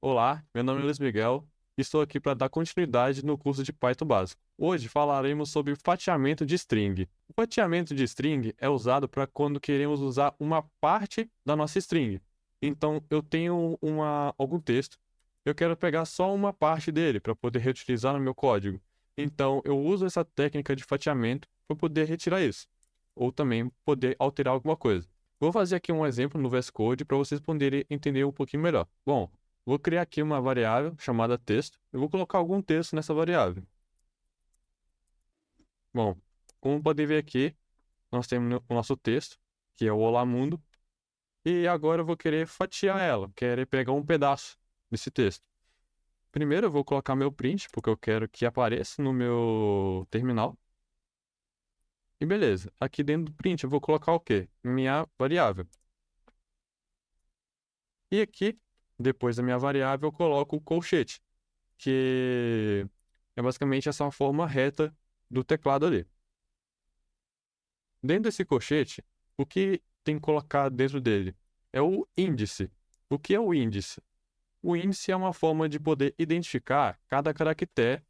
Olá, meu nome é Luiz Miguel e estou aqui para dar continuidade no curso de Python básico. Hoje falaremos sobre fatiamento de string. O fatiamento de string é usado para quando queremos usar uma parte da nossa string. Então, eu tenho algum texto, eu quero pegar só uma parte dele para poder reutilizar no meu código. Então, eu uso essa técnica de fatiamento para poder retirar isso, ou também poder alterar alguma coisa. Vou fazer aqui um exemplo no VS Code para vocês poderem entender um pouquinho melhor. Bom, vou criar aqui uma variável chamada texto. Eu vou colocar algum texto nessa variável. Bom, como podem ver aqui, nós temos o nosso texto, que é o Olá Mundo. E agora eu vou querer fatiar ela, querer pegar um pedaço desse texto. Primeiro eu vou colocar meu print, porque eu quero que apareça no meu terminal. E beleza, aqui dentro do print eu vou colocar o quê? Minha variável. E aqui, depois da minha variável, eu coloco o colchete, que é basicamente essa forma reta do teclado ali. Dentro desse colchete, o que tem que colocar dentro dele é o índice. O que é o índice? O índice é uma forma de poder identificar cada caractere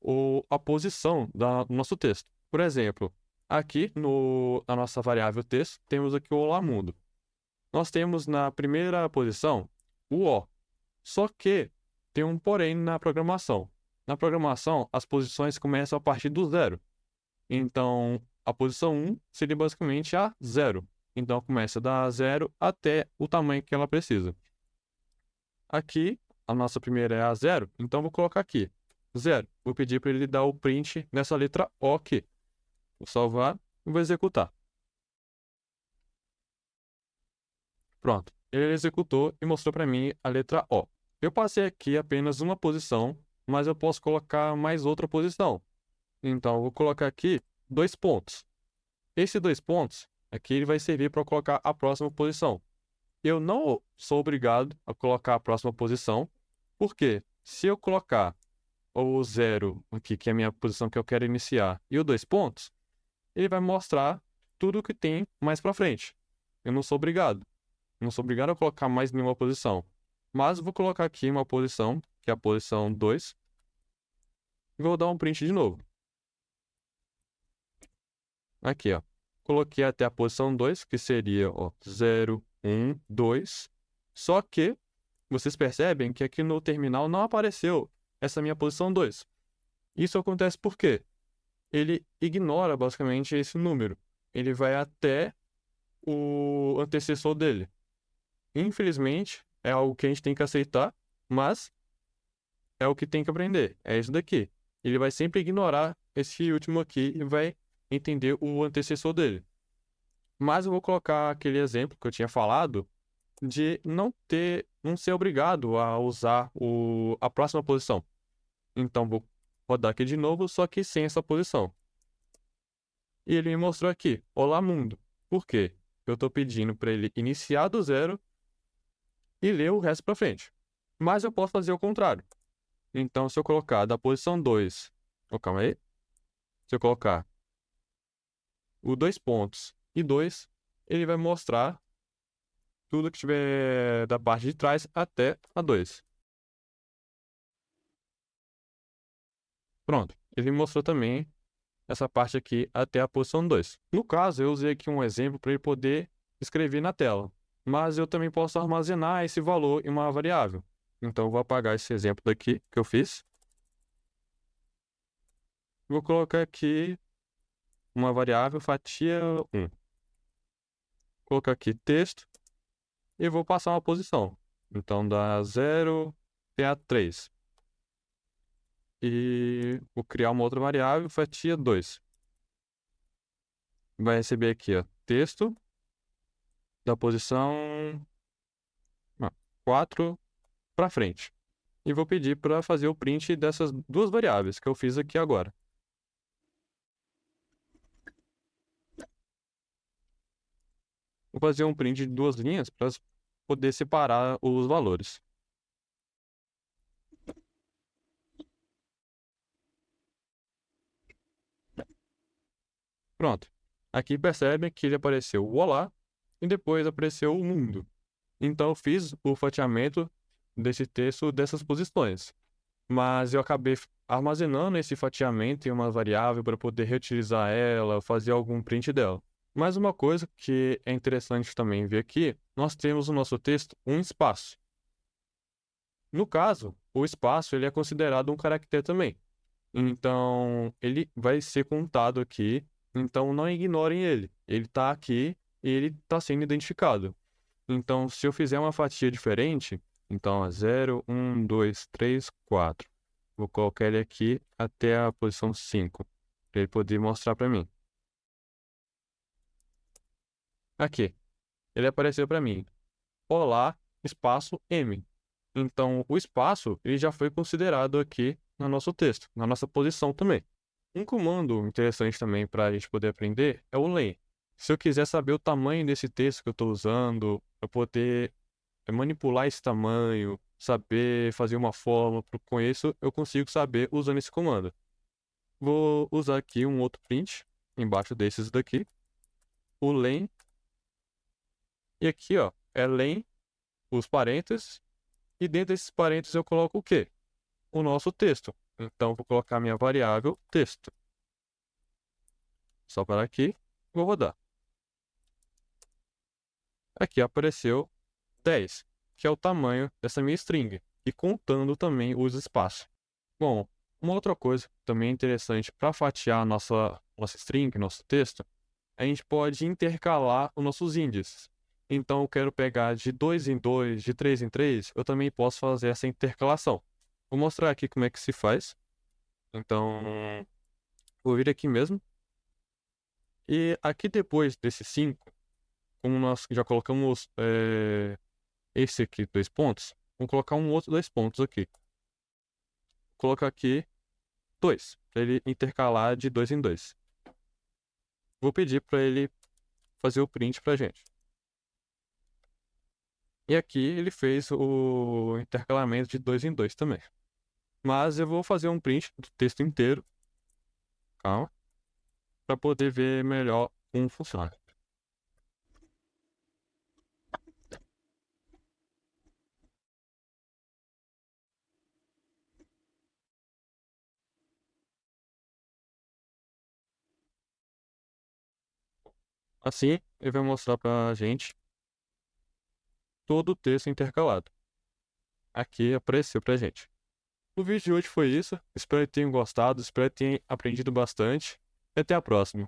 ou a posição do nosso texto. Por exemplo, aqui na nossa variável texto, temos aqui o Olá Mundo. Nós temos na primeira posição o O. Só que tem um porém na programação. Na programação, as posições começam a partir do zero. Então, a posição 1 seria basicamente a zero. Então, começa da zero até o tamanho que ela precisa. Aqui, a nossa primeira é a zero, então vou colocar aqui, zero. Vou pedir para ele dar o print nessa letra O aqui. Vou salvar e vou executar. Pronto, ele executou e mostrou para mim a letra O. Eu passei aqui apenas uma posição, mas eu posso colocar mais outra posição. Então, eu vou colocar aqui 2 pontos. Esse 2 pontos aqui ele vai servir para colocar a próxima posição. Eu não sou obrigado a colocar a próxima posição, porque se eu colocar o zero aqui, que é a minha posição que eu quero iniciar, e o 2 pontos, ele vai mostrar tudo o que tem mais para frente. Eu não sou obrigado. Não sou obrigado a colocar mais nenhuma posição. Mas vou colocar aqui uma posição, que é a posição 2, e vou dar um print de novo. Aqui, ó. Coloquei até a posição 2, que seria, ó, 0, 1, 2. Só que vocês percebem que aqui no terminal não apareceu essa minha posição 2. Isso acontece por quê? Ele ignora basicamente esse número. Ele vai até o antecessor dele. Infelizmente, é algo que a gente tem que aceitar, mas é o que tem que aprender. É isso daqui. Ele vai sempre ignorar esse último aqui e vai entender o antecessor dele. Mas eu vou colocar aquele exemplo que eu tinha falado de não ser obrigado a usar a próxima posição. Então vou rodar aqui de novo, só que sem essa posição. E ele me mostrou aqui, Olá Mundo. Por quê? Eu estou pedindo para ele iniciar do zero e ler o resto para frente. Mas eu posso fazer o contrário. Então, se eu colocar da posição 2, calma aí. Se eu colocar o 2 pontos e 2, ele vai mostrar tudo que tiver da parte de trás até a 2. Pronto. Ele me mostrou também essa parte aqui até a posição 2. No caso, eu usei aqui um exemplo para ele poder escrever na tela. Mas eu também posso armazenar esse valor em uma variável. Então, eu vou apagar esse exemplo daqui que eu fiz. Vou colocar aqui uma variável fatia 1. Vou colocar aqui texto e vou passar uma posição. Então, dá 0 até a 3. E vou criar uma outra variável, fatia 2. Vai receber aqui, ó, texto da posição 4 para frente. E vou pedir para fazer o print dessas duas variáveis que eu fiz aqui agora. Vou fazer um print de 2 linhas para poder separar os valores. Pronto. Aqui percebem que ele apareceu o Olá e depois apareceu o Mundo. Então eu fiz o fatiamento desse texto dessas posições. Mas eu acabei armazenando esse fatiamento em uma variável para poder reutilizar ela, fazer algum print dela. Mais uma coisa que é interessante também ver aqui, nós temos no nosso texto um espaço. No caso, o espaço ele é considerado um caractere também. Então, ele vai ser contado aqui. Então, não ignorem ele. Ele está aqui e ele está sendo identificado. Então, se eu fizer uma fatia diferente, então é 0, 1, 2, 3, 4. Vou colocar ele aqui até a posição 5, para ele poder mostrar para mim. Aqui, ele apareceu para mim. Olá, espaço M. Então, o espaço ele já foi considerado aqui no nosso texto, na nossa posição também. Um comando interessante também para a gente poder aprender é o len. Se eu quiser saber o tamanho desse texto que eu estou usando, eu poder manipular esse tamanho, saber fazer uma fórmula, com isso eu consigo saber usando esse comando. Vou usar aqui um outro print embaixo desses daqui, o len, e aqui ó, é len, os parênteses, e dentro desses parênteses eu coloco o quê? O nosso texto. Então vou colocar minha variável texto. Só para aqui, vou rodar. Aqui apareceu 10, que é o tamanho dessa minha string, e contando também os espaços. Bom, uma outra coisa também interessante para fatiar a nossa string, nosso texto, a gente pode intercalar os nossos índices. Então, eu quero pegar de 2 em 2, de 3 em 3, eu também posso fazer essa intercalação. Vou mostrar aqui como é que se faz. Então, vou vir aqui mesmo. E aqui depois desse 5, como nós já colocamos esse aqui, 2 pontos, vamos colocar um outro 2 pontos aqui. Vou colocar aqui 2, para ele intercalar de 2 em 2. Vou pedir para ele fazer o print para a gente. E aqui ele fez o intercalamento de 2 em 2 também. Mas eu vou fazer um print do texto inteiro, calma, para poder ver melhor como funciona. Assim, ele vai mostrar para a gente todo o texto intercalado. Aqui apareceu para a gente. O vídeo de hoje foi isso. Espero que tenham gostado, espero que tenham aprendido bastante. E até a próxima.